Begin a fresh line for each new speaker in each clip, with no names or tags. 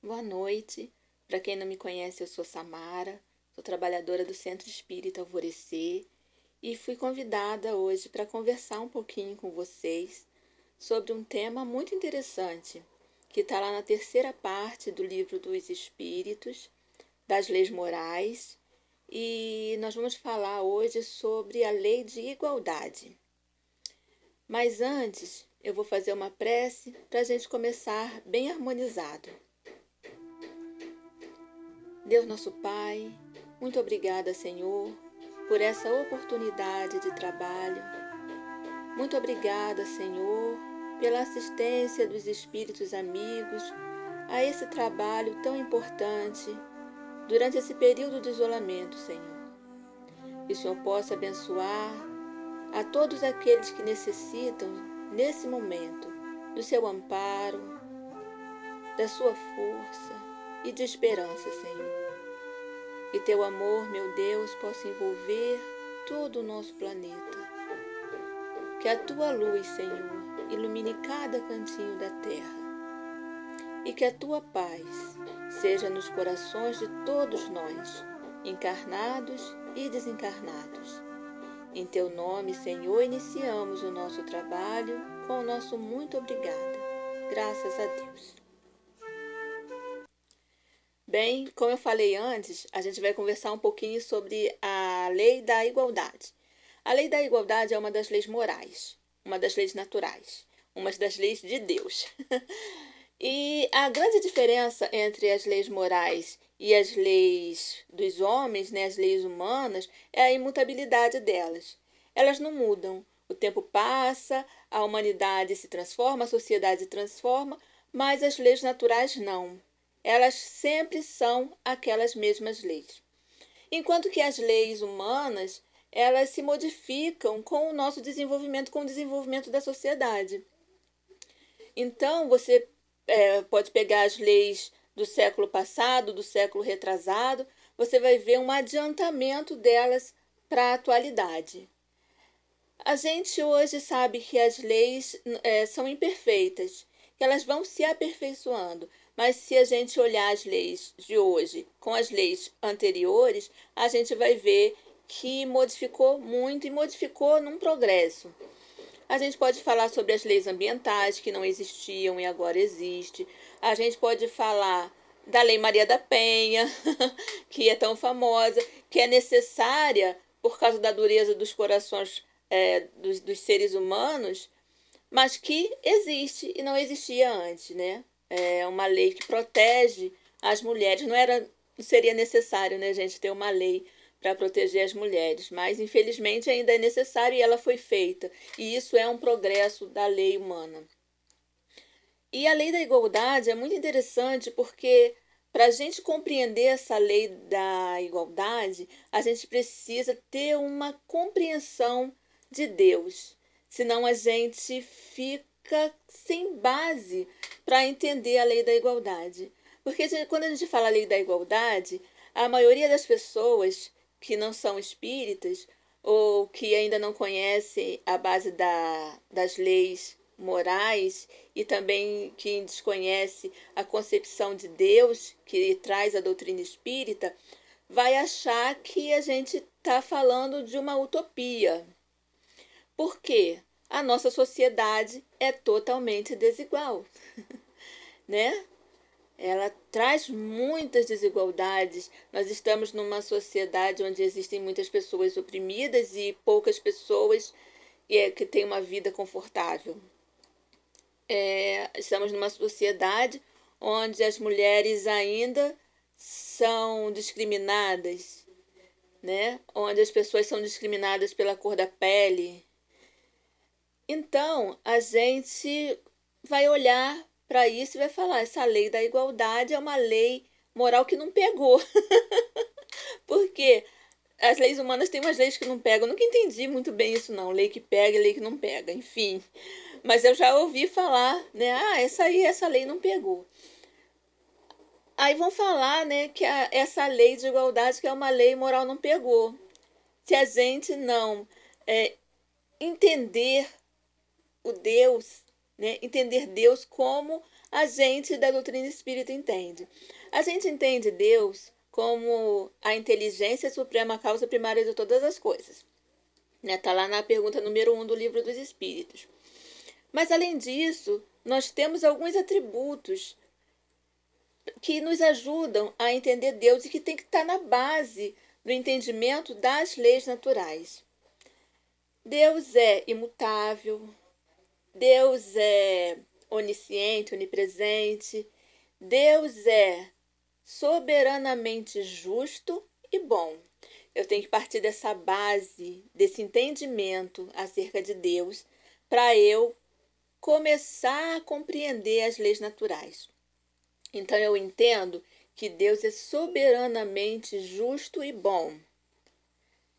Boa noite. Para quem não me conhece, eu sou Samara, sou trabalhadora do Centro Espírita Alvorecer e fui convidada hoje para conversar um pouquinho com vocês sobre um tema muito interessante que está lá na terceira parte do Livro dos Espíritos, das Leis Morais, e nós vamos falar hoje sobre a Lei de Igualdade. Mas antes, eu vou fazer uma prece para a gente começar bem harmonizado. Deus nosso Pai, muito obrigada, Senhor, por essa oportunidade de trabalho. Muito obrigada, Senhor, pela assistência dos espíritos amigos a esse trabalho tão importante durante esse período de isolamento, Senhor. Que o Senhor possa abençoar a todos aqueles que necessitam, nesse momento, do seu amparo, da sua força e de esperança, Senhor. Que teu amor, meu Deus, possa envolver todo o nosso planeta. Que a tua luz, Senhor, ilumine cada cantinho da terra. E que a tua paz seja nos corações de todos nós, encarnados e desencarnados. Em teu nome, Senhor, iniciamos o nosso trabalho com o nosso muito obrigada. Graças a Deus. Bem, como eu falei antes, a gente vai conversar um pouquinho sobre a lei da igualdade. A lei da igualdade é uma das leis morais, uma das leis naturais, uma das leis de Deus. E a grande diferença entre as leis morais e as leis dos homens, né, as leis humanas, é a imutabilidade delas. Elas não mudam. O tempo passa, a humanidade se transforma, a sociedade se transforma, mas as leis naturais não. Elas sempre são aquelas mesmas leis. Enquanto que as leis humanas, elas se modificam com o nosso desenvolvimento, com o desenvolvimento da sociedade. Então, você pode pegar as leis do século passado, do século retrasado, você vai ver um adiantamento delas para a atualidade. A gente hoje sabe que as leis são imperfeitas, que elas vão se aperfeiçoando. Mas se a gente olhar as leis de hoje com as leis anteriores, a gente vai ver que modificou muito e modificou num progresso. A gente pode falar sobre as leis ambientais que não existiam e agora existe. A gente pode falar da Lei Maria da Penha, que é tão famosa, que é necessária por causa da dureza dos corações dos seres humanos, mas que existe e não existia antes, né? É uma lei que protege as mulheres. Não seria necessário, né, gente, ter uma lei para proteger as mulheres, mas infelizmente ainda é necessário e ela foi feita. E isso é um progresso da lei humana. E a lei da igualdade é muito interessante porque para a gente compreender essa lei da igualdade, a gente precisa ter uma compreensão de Deus. Senão a gente fica sem base para entender a lei da igualdade. Porque quando a gente fala a lei da igualdade, a maioria das pessoas que não são espíritas ou que ainda não conhecem a base das leis morais e também quem desconhece a concepção de Deus que traz a doutrina espírita, vai achar que a gente está falando de uma utopia. Por quê? A nossa sociedade é totalmente desigual, né? Ela traz muitas desigualdades. Nós estamos numa sociedade onde existem muitas pessoas oprimidas e poucas pessoas que têm uma vida confortável. Estamos numa sociedade onde as mulheres ainda são discriminadas, né? Onde as pessoas são discriminadas pela cor da pele. Então, a gente vai olhar para isso e vai falar, essa lei da igualdade é uma lei moral que não pegou. Porque as leis humanas têm umas leis que não pegam. Eu nunca entendi muito bem isso não, lei que pega e lei que não pega, enfim. Mas eu já ouvi falar, né, essa lei não pegou. Aí vão falar, né, que essa lei de igualdade que é uma lei moral não pegou. Se a gente não entender o Deus né? Entender Deus como a gente da doutrina espírita entende. A gente entende Deus como a inteligência suprema, a causa primária de todas as coisas. Né? Tá lá na pergunta número 1 do Livro dos Espíritos. Mas, além disso, nós temos alguns atributos que nos ajudam a entender Deus e que tem que estar na base do entendimento das leis naturais. Deus é imutável, Deus é onisciente, onipresente, Deus é soberanamente justo e bom. Eu tenho que partir dessa base, desse entendimento acerca de Deus, para eu começar a compreender as leis naturais. Então eu entendo que Deus é soberanamente justo e bom.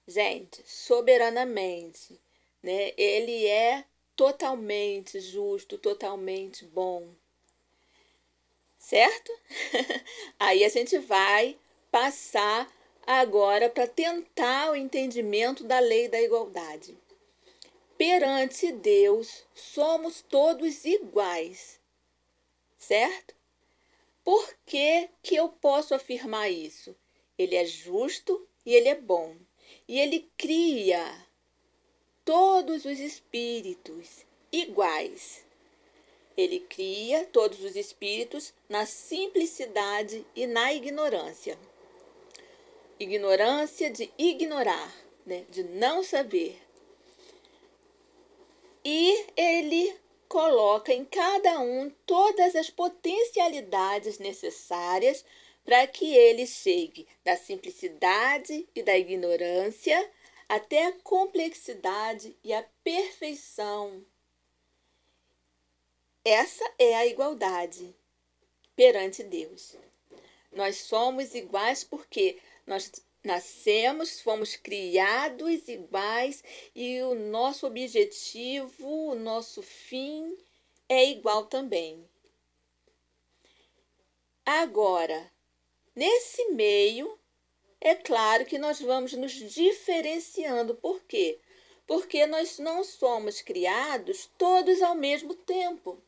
Gente, soberanamente, né? Ele é totalmente justo, totalmente bom. Certo? Aí a gente vai passar agora para tentar o entendimento da lei da igualdade. Perante Deus, somos todos iguais. Certo? Por que que eu posso afirmar isso? Ele é justo e ele é bom. E ele cria todos os espíritos iguais. Ele cria todos os espíritos na simplicidade e na ignorância. Ignorância de ignorar, né? De não saber. E ele coloca em cada um todas as potencialidades necessárias para que ele chegue da simplicidade e da ignorância até a complexidade e a perfeição. Essa é a igualdade perante Deus. Nós somos iguais porque nós nascemos, fomos criados iguais e o nosso objetivo, o nosso fim é igual também. Agora, nesse meio, é claro que nós vamos nos diferenciando. Por quê? Porque nós não somos criados todos ao mesmo tempo.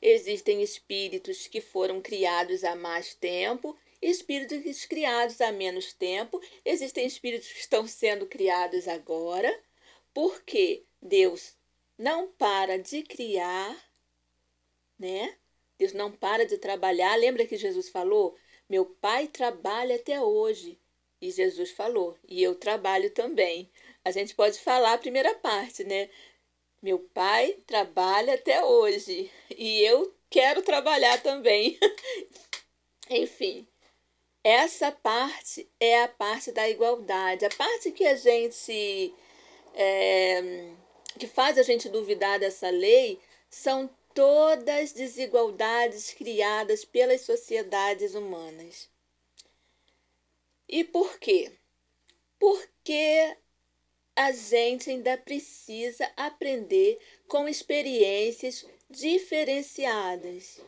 Existem espíritos que foram criados há mais tempo, espíritos criados há menos tempo, existem espíritos que estão sendo criados agora, porque Deus não para de criar, né? Deus não para de trabalhar. Lembra que Jesus falou? Meu Pai trabalha até hoje. E Jesus falou, e eu trabalho também. A gente pode falar a primeira parte, né? Meu Pai trabalha até hoje e eu quero trabalhar também. Enfim, essa parte é a parte da igualdade. A parte que a gente que faz a gente duvidar dessa lei são todas desigualdades criadas pelas sociedades humanas. E por quê? Porque a gente ainda precisa aprender com experiências diferenciadas.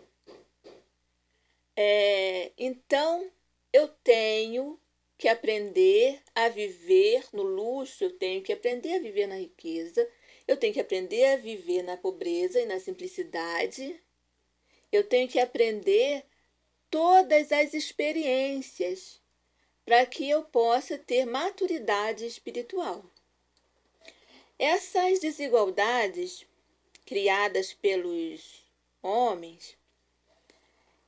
Então, eu tenho que aprender a viver no luxo, eu tenho que aprender a viver na riqueza, eu tenho que aprender a viver na pobreza e na simplicidade, eu tenho que aprender todas as experiências para que eu possa ter maturidade espiritual. Essas desigualdades criadas pelos homens,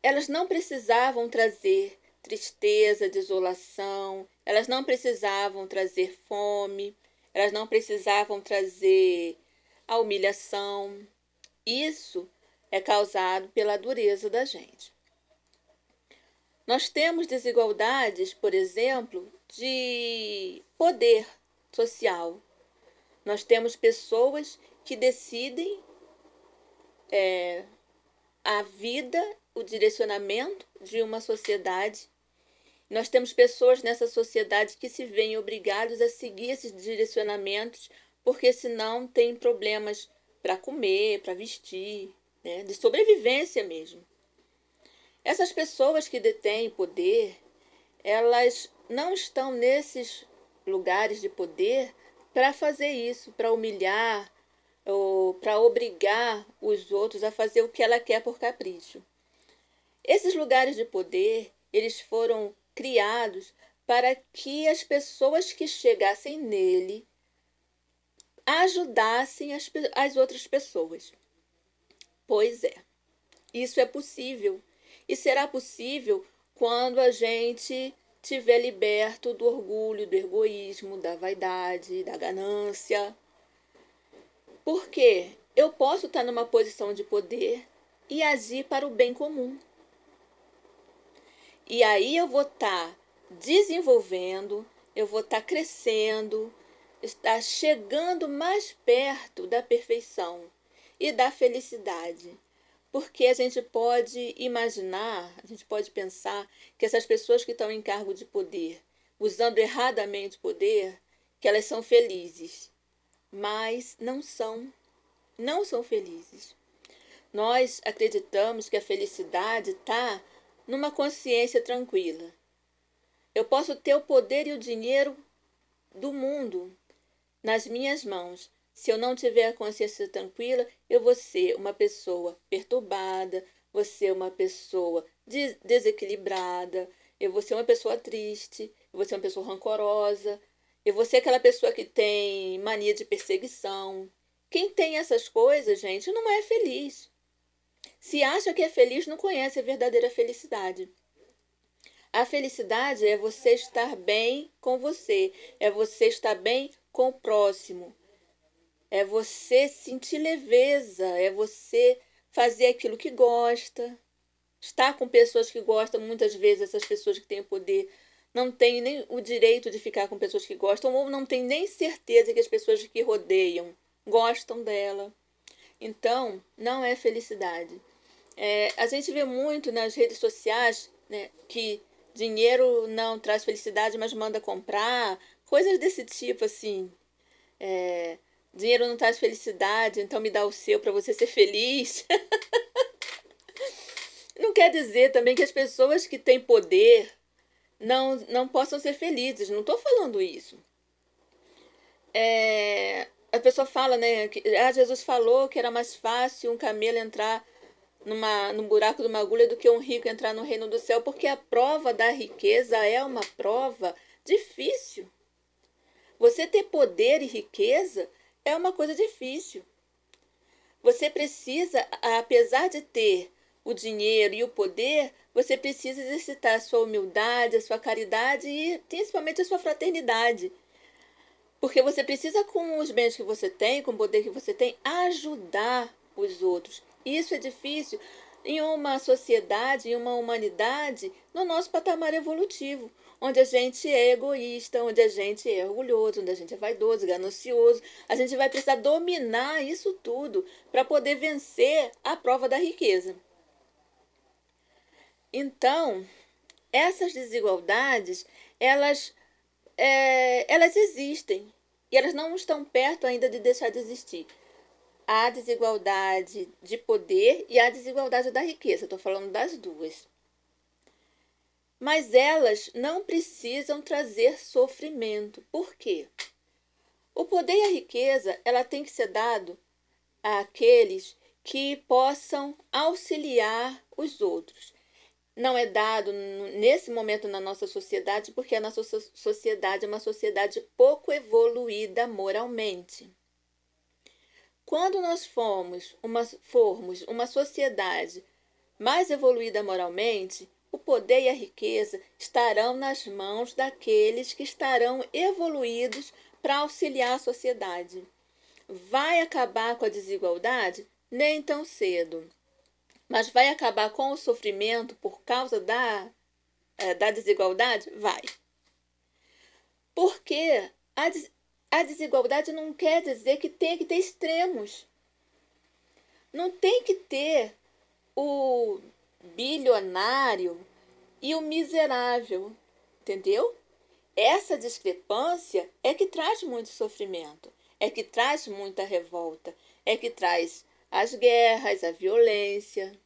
elas não precisavam trazer tristeza, desolação, elas não precisavam trazer fome, elas não precisavam trazer a humilhação. Isso é causado pela dureza da gente. Nós temos desigualdades, por exemplo, de poder social. Nós temos pessoas que decidem a vida, o direcionamento de uma sociedade. Nós temos pessoas nessa sociedade que se veem obrigados a seguir esses direcionamentos, porque senão tem problemas para comer, para vestir, né? De sobrevivência mesmo. Essas pessoas que detêm poder, elas não estão nesses lugares de poder para fazer isso, para humilhar, ou para obrigar os outros a fazer o que ela quer por capricho. Esses lugares de poder, eles foram criados para que as pessoas que chegassem nele ajudassem as outras pessoas. Pois é, isso é possível. E será possível quando a gente estiver liberto do orgulho, do egoísmo, da vaidade, da ganância. Porque eu posso estar numa posição de poder e agir para o bem comum. E aí eu vou estar desenvolvendo, eu vou estar crescendo, estar chegando mais perto da perfeição e da felicidade. Porque a gente pode imaginar, a gente pode pensar que essas pessoas que estão em cargo de poder, usando erradamente o poder, que elas são felizes. Mas não são. Não são felizes. Nós acreditamos que a felicidade está numa consciência tranquila. Eu posso ter o poder e o dinheiro do mundo nas minhas mãos. Se eu não tiver a consciência tranquila, eu vou ser uma pessoa perturbada, vou ser uma pessoa desequilibrada, eu vou ser uma pessoa triste, eu vou ser uma pessoa rancorosa, eu vou ser aquela pessoa que tem mania de perseguição. Quem tem essas coisas, gente, não é feliz. Se acha que é feliz, não conhece a verdadeira felicidade. A felicidade é você estar bem com você, é você estar bem com o próximo, é você sentir leveza, é você fazer aquilo que gosta, estar com pessoas que gostam. Muitas vezes essas pessoas que têm o poder não têm nem o direito de ficar com pessoas que gostam, ou não têm nem certeza que as pessoas que rodeiam gostam dela. Então, não é felicidade. A gente vê muito nas redes sociais, né, que dinheiro não traz felicidade, mas manda comprar, coisas desse tipo, assim. Dinheiro não traz felicidade, então me dá o seu para você ser feliz. Não quer dizer também que as pessoas que têm poder não possam ser felizes, não estou falando isso. A pessoa fala, né, que Jesus falou que era mais fácil um camelo entrar num buraco de uma agulha do que um rico entrar no reino do céu, porque a prova da riqueza é uma prova difícil. Você ter poder e riqueza é uma coisa difícil. Você precisa, apesar de ter o dinheiro e o poder, você precisa exercitar a sua humildade, a sua caridade e principalmente a sua fraternidade. Porque você precisa, com os bens que você tem, com o poder que você tem, ajudar os outros. Isso é difícil em uma sociedade, em uma humanidade, no nosso patamar evolutivo, onde a gente é egoísta, onde a gente é orgulhoso, onde a gente é vaidoso, ganancioso. A gente vai precisar dominar isso tudo para poder vencer a prova da riqueza. Então, essas desigualdades, elas existem e elas não estão perto ainda de deixar de existir. A desigualdade de poder e a desigualdade da riqueza. Estou falando das duas. Mas elas não precisam trazer sofrimento. Por quê? O poder e a riqueza, ela tem que ser dado àqueles que possam auxiliar os outros. Não é dado nesse momento na nossa sociedade, porque a nossa sociedade é uma sociedade pouco evoluída moralmente. Quando nós formos uma sociedade mais evoluída moralmente, o poder e a riqueza estarão nas mãos daqueles que estarão evoluídos para auxiliar a sociedade. Vai acabar com a desigualdade? Nem tão cedo. Mas vai acabar com o sofrimento por causa da desigualdade? Vai. Porque a desigualdade não quer dizer que tem que ter extremos. Não tem que ter o bilionário e o miserável, entendeu? Essa discrepância é que traz muito sofrimento, é que traz muita revolta, é que traz as guerras, a violência.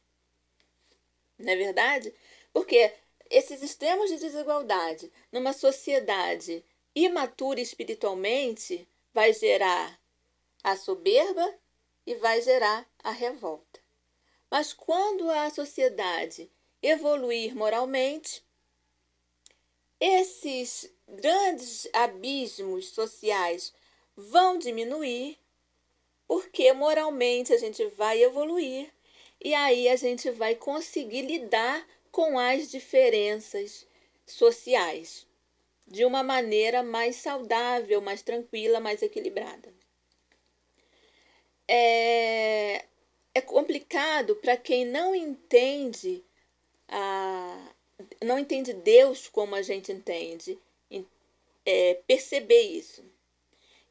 Não é verdade? Porque esses extremos de desigualdade numa sociedade imatura espiritualmente vai gerar a soberba e vai gerar a revolta. Mas quando a sociedade evoluir moralmente, esses grandes abismos sociais vão diminuir, porque moralmente a gente vai evoluir e aí a gente vai conseguir lidar com as diferenças sociais de uma maneira mais saudável, mais tranquila, mais equilibrada. É complicado para quem não entende não entende Deus como a gente entende, perceber isso.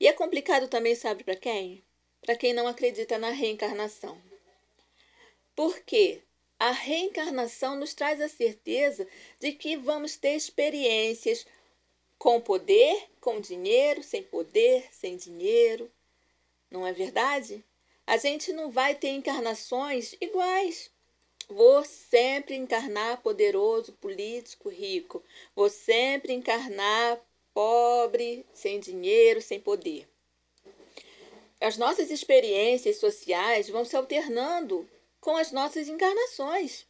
E é complicado também, sabe para quem? Para quem não acredita na reencarnação. Por quê? A reencarnação nos traz a certeza de que vamos ter experiências com poder, com dinheiro, sem poder, sem dinheiro. Não é verdade? A gente não vai ter encarnações iguais. Vou sempre encarnar poderoso, político, rico. Vou sempre encarnar pobre, sem dinheiro, sem poder. As nossas experiências sociais vão se alternando com as nossas encarnações.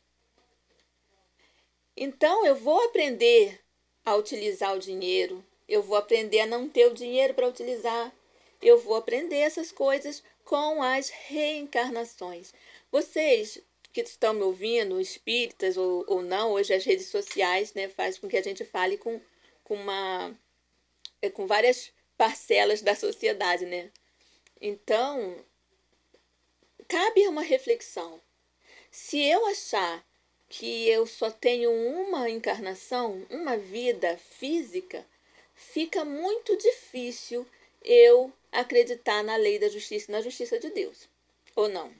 Então, eu vou aprender a utilizar o dinheiro. Eu vou aprender a não ter o dinheiro para utilizar. Eu vou aprender essas coisas com as reencarnações. Vocês que estão me ouvindo, espíritas ou não, hoje as redes sociais, né, faz com que a gente fale com várias parcelas da sociedade, né? Então, cabe uma reflexão. Se eu achar que eu só tenho uma encarnação, uma vida física, fica muito difícil eu acreditar na lei da justiça e na justiça de Deus. Ou não?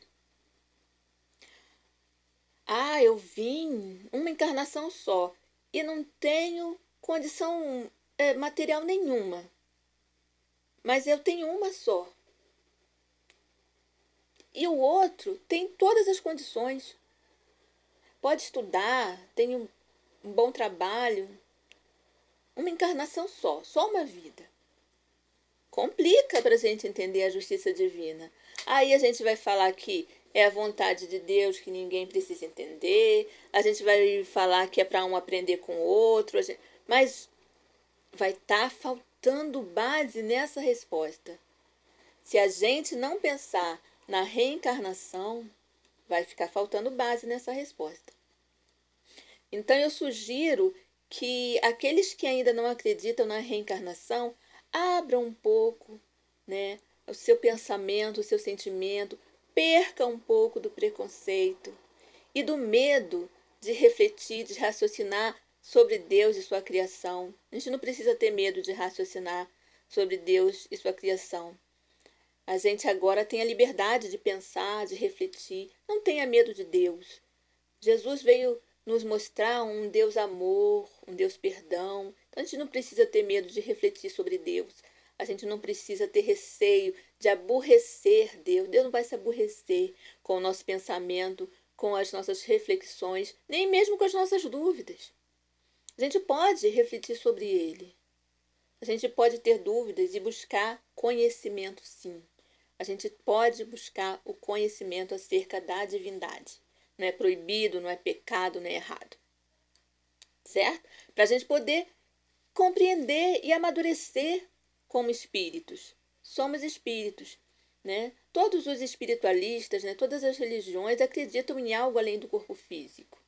Eu vim uma encarnação só e não tenho condição material nenhuma. Mas eu tenho uma só. E o outro tem todas as condições. Pode estudar, tem um bom trabalho. Uma encarnação só uma vida. Complica para a gente entender a justiça divina. Aí a gente vai falar que é a vontade de Deus que ninguém precisa entender. A gente vai falar que é para um aprender com o outro. Mas vai estar faltando base nessa resposta. Se a gente não pensar na reencarnação, vai ficar faltando base nessa resposta. Então eu sugiro que aqueles que ainda não acreditam na reencarnação abram um pouco, né, o seu pensamento, o seu sentimento, perca um pouco do preconceito e do medo de refletir, de raciocinar sobre Deus e sua criação. A gente não precisa ter medo de raciocinar sobre Deus e sua criação. A gente agora tem a liberdade de pensar, de refletir. Não tenha medo de Deus. Jesus veio nos mostrar um Deus amor, um Deus perdão. Então a gente não precisa ter medo de refletir sobre Deus. A gente não precisa ter receio de aborrecer Deus. Deus não vai se aborrecer com o nosso pensamento, com as nossas reflexões, nem mesmo com as nossas dúvidas. A gente pode refletir sobre Ele. A gente pode ter dúvidas e buscar conhecimento, sim. A gente pode buscar o conhecimento acerca da divindade. Não é proibido, não é pecado, não é errado. Certo? Para a gente poder compreender e amadurecer como espíritos. Somos espíritos, né? Todos os espiritualistas, né, todas as religiões acreditam em algo além do corpo físico.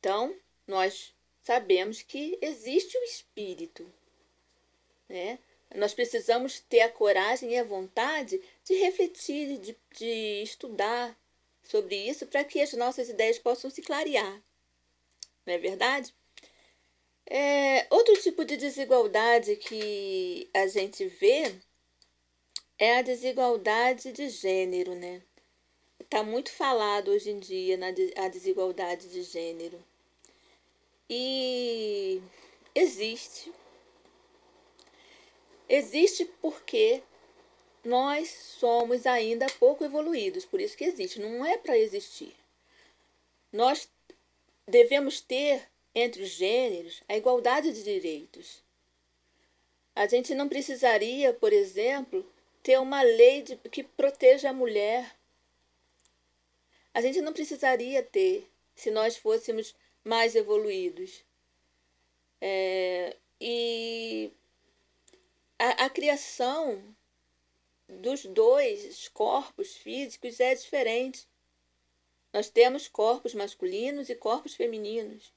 Então, nós sabemos que existe o espírito, né? Nós precisamos ter a coragem e a vontade de refletir, de estudar sobre isso para que as nossas ideias possam se clarear. Não é verdade? Outro tipo de desigualdade que a gente vê é a desigualdade de gênero, né? Está muito falado hoje em dia a desigualdade de gênero. E existe. Existe porque nós somos ainda pouco evoluídos, por isso que existe, não é para existir. Nós devemos ter entre os gêneros a igualdade de direitos. A gente não precisaria, por exemplo, ter uma lei que proteja a mulher. A gente não precisaria ter se nós fôssemos mais evoluídos. E a criação dos dois corpos físicos é diferente. Nós temos corpos masculinos e corpos femininos.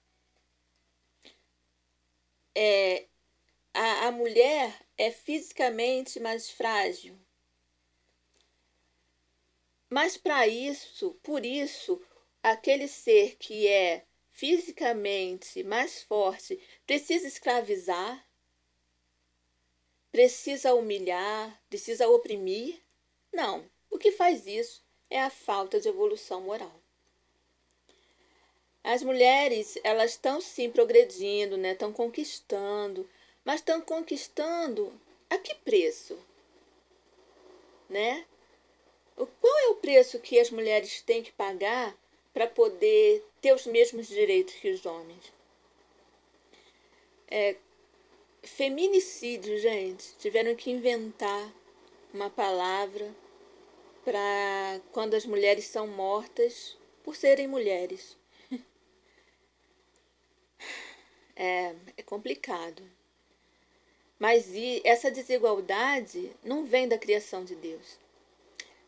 A mulher é fisicamente mais frágil. Mas por isso, aquele ser que é fisicamente mais forte precisa escravizar, precisa humilhar, precisa oprimir? Não. O que faz isso é a falta de evolução moral. As mulheres, elas estão sim progredindo, né? Estão conquistando, mas estão conquistando a que preço? Né? Qual é o preço que as mulheres têm que pagar para poder ter os mesmos direitos que os homens? Feminicídio, gente. Tiveram que inventar uma palavra para quando as mulheres são mortas por serem mulheres. É complicado. Mas essa desigualdade não vem da criação de Deus.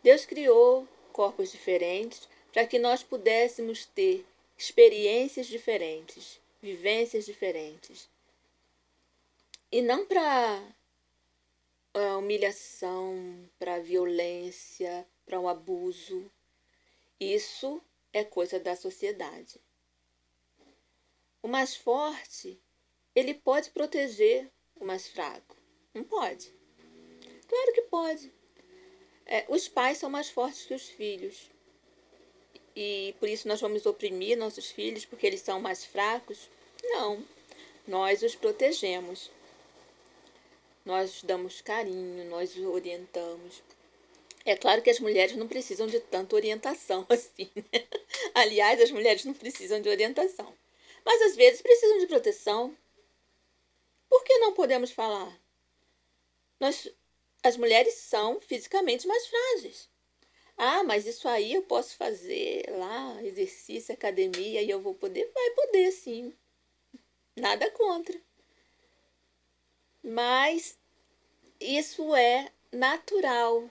Deus criou corpos diferentes para que nós pudéssemos ter experiências diferentes, vivências diferentes. E não para humilhação, para violência, para o abuso. Isso é coisa da sociedade. O mais forte, ele pode proteger o mais fraco. Não pode? Claro que pode. Os pais são mais fortes que os filhos. E por isso nós vamos oprimir nossos filhos porque eles são mais fracos? Não. Nós os protegemos. Nós damos carinho, nós os orientamos. É claro que as mulheres não precisam de tanta orientação assim, né? Aliás, as mulheres não precisam de orientação. Mas às vezes precisam de proteção. Por que não podemos falar? As mulheres são fisicamente mais frágeis. Ah, mas isso aí eu posso fazer lá, exercício, academia, e eu vou poder? Vai poder, sim. Nada contra. Mas isso é natural,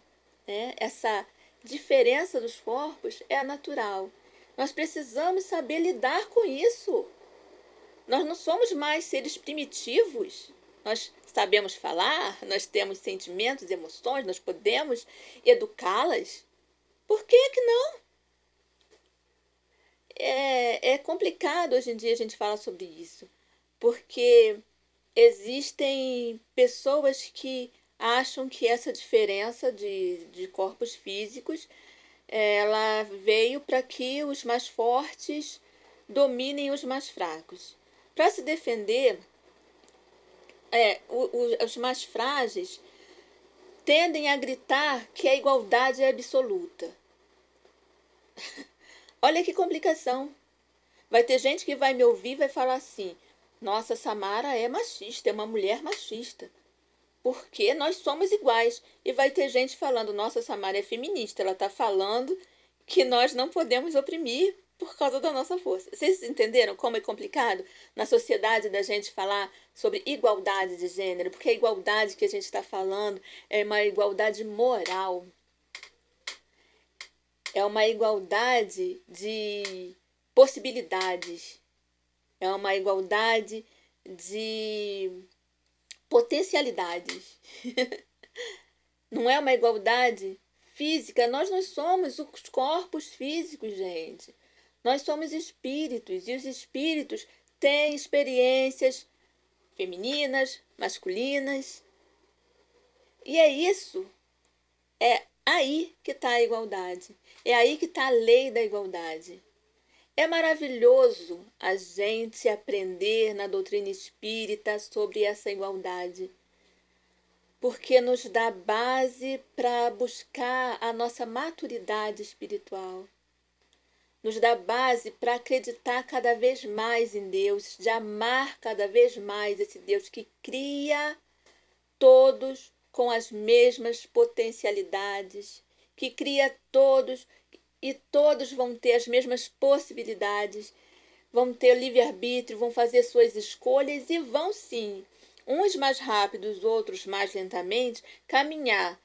né? Essa diferença dos corpos é natural. Nós precisamos saber lidar com isso. Nós não somos mais seres primitivos. Nós sabemos falar, nós temos sentimentos, emoções, nós podemos educá-las. Por que que não? É complicado hoje em dia a gente falar sobre isso, porque existem pessoas que acham que essa diferença de corpos físicos ela veio para que os mais fortes dominem os mais fracos. Para se defender, os mais frágeis tendem a gritar que a igualdade é absoluta. Olha que complicação. Vai ter gente que vai me ouvir e vai falar assim: nossa, Samara é machista, é uma mulher machista. Porque nós somos iguais. E vai ter gente falando: nossa, Samara é feminista, ela está falando que nós não podemos oprimir por causa da nossa força. Vocês entenderam como é complicado na sociedade da gente falar sobre igualdade de gênero? Porque a igualdade que a gente está falando é uma igualdade moral. É uma igualdade de possibilidades. É uma igualdade de potencialidades. Não é uma igualdade física. Nós não somos os corpos físicos, gente. Nós somos espíritos. E os espíritos têm experiências femininas, masculinas. E é isso. É aí que está a igualdade. É aí que está a lei da igualdade. É maravilhoso a gente aprender na doutrina espírita sobre essa igualdade, porque nos dá base para buscar a nossa maturidade espiritual. Nos dá base para acreditar cada vez mais em Deus, de amar cada vez mais esse Deus que cria todos com as mesmas potencialidades, que cria todos e todos vão ter as mesmas possibilidades, vão ter livre-arbítrio, vão fazer suas escolhas e vão sim, uns mais rápidos, outros mais lentamente, caminhar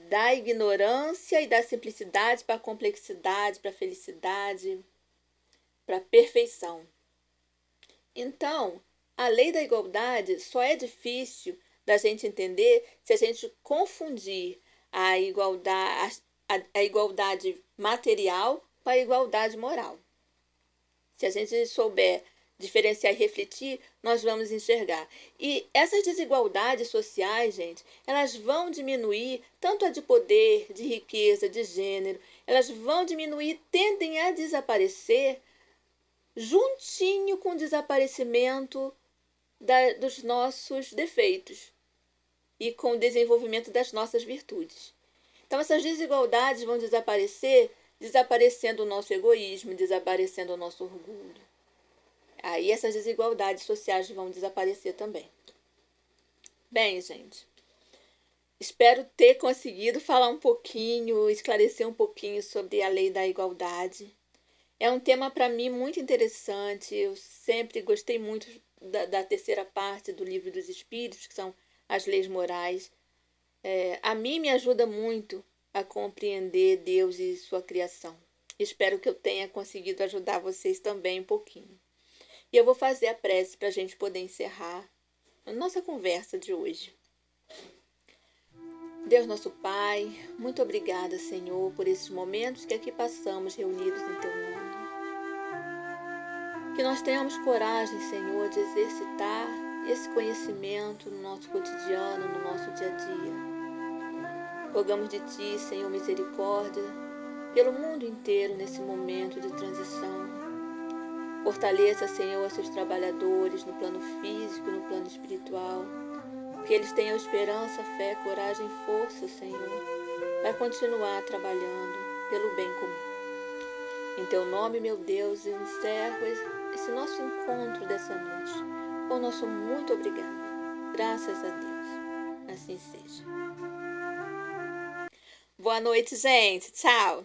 da ignorância e da simplicidade para a complexidade, para a felicidade, para a perfeição. Então, a lei da igualdade só é difícil da gente entender se a gente confundir a igualdade material com a igualdade moral. Se a gente souber diferenciar e refletir, nós vamos enxergar. E essas desigualdades sociais, gente, elas vão diminuir, tanto a de poder, de riqueza, de gênero, elas vão diminuir, tendem a desaparecer juntinho com o desaparecimento dos nossos defeitos e com o desenvolvimento das nossas virtudes. Então, essas desigualdades vão desaparecer, desaparecendo o nosso egoísmo, desaparecendo o nosso orgulho. Aí essas desigualdades sociais vão desaparecer também. Bem, gente, espero ter conseguido falar um pouquinho, esclarecer um pouquinho sobre a lei da igualdade. É um tema para mim muito interessante. Eu sempre gostei muito da terceira parte do Livro dos Espíritos, que são as leis morais. A mim me ajuda muito a compreender Deus e sua criação. Espero que eu tenha conseguido ajudar vocês também um pouquinho. E eu vou fazer a prece para a gente poder encerrar a nossa conversa de hoje. Deus nosso Pai, muito obrigada, Senhor, por esses momentos que aqui passamos reunidos em Teu nome. Que nós tenhamos coragem, Senhor, de exercitar esse conhecimento no nosso cotidiano, no nosso dia a dia. Rogamos de Ti, Senhor, misericórdia, pelo mundo inteiro nesse momento de transição. Fortaleça, Senhor, seus trabalhadores no plano físico, no plano espiritual. Que eles tenham esperança, fé, coragem e força, Senhor, para continuar trabalhando pelo bem comum. Em Teu nome, meu Deus, eu encerro esse nosso encontro dessa noite. O nosso muito obrigado. Graças a Deus. Assim seja. Boa noite, gente. Tchau.